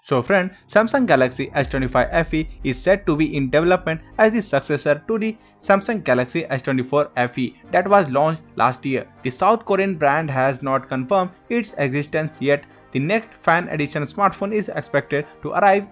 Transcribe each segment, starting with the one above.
So friend, Samsung Galaxy S25 FE is said to be in development as the successor to the Samsung Galaxy S24 FE that was launched last year. The South Korean brand has not confirmed its existence yet. The next fan edition smartphone is expected to arrive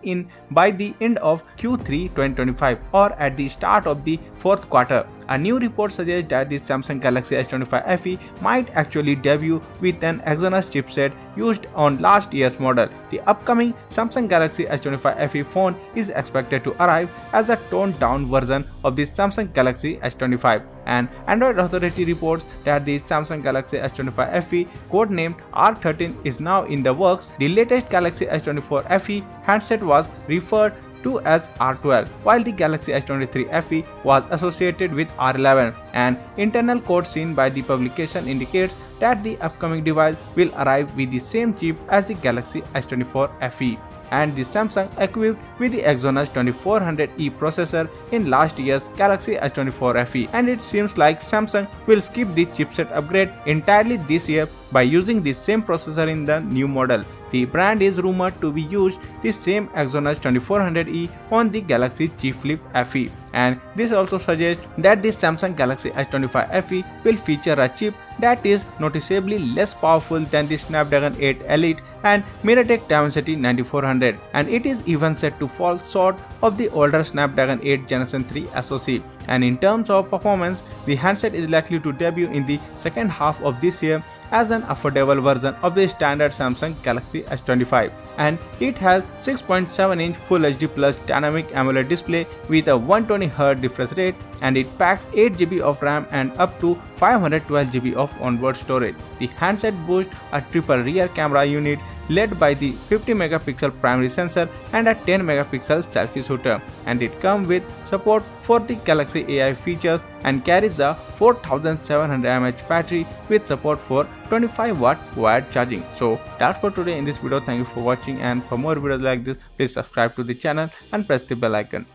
by the end of Q3 2025 or at the start of the fourth quarter. A new report suggests that the Samsung Galaxy S25 FE might actually debut with an Exynos chipset used on last year's model. The upcoming Samsung Galaxy S25 FE phone is expected to arrive as a toned-down version of the Samsung Galaxy S25. An Android authority reports that the Samsung Galaxy S25 FE, codenamed R13, is now in the works. The latest Galaxy S24 FE handset was referred to as R12, while the Galaxy S23 FE was associated with R11. An internal code seen by the publication indicates that the upcoming device will arrive with the same chip as the Galaxy S24 FE and the Samsung equipped with the Exynos 2400E processor in last year's Galaxy S24 FE, and it seems like Samsung will skip the chipset upgrade entirely this year by using the same processor in the new model. The brand is rumored to be used the same Exynos 2400E on the Galaxy Z Flip FE, and this also suggests that the Samsung Galaxy S25 FE will feature a chip that is noticeably less powerful than the Snapdragon 8 Elite and MediaTek Dimensity 9400, and it is even set to fall short of the older Snapdragon 8 Gen 3 SoC. And in terms of performance, the handset is likely to debut in the second half of this year as an affordable version of the standard Samsung Galaxy S25, and it has 6.7-inch Full HD Plus dynamic AMOLED display with a 120Hz refresh rate, and it packs 8GB of RAM and up to 512GB of onboard storage. The handset boasts a triple rear camera unit led by the 50MP primary sensor and a 10MP selfie shooter, and it comes with support for the Galaxy AI features and carries a 4700 mAh battery with support for 25W wired charging. So that's for today in this video. Thank you for watching, and for more videos like this, please subscribe to the channel and press the bell icon.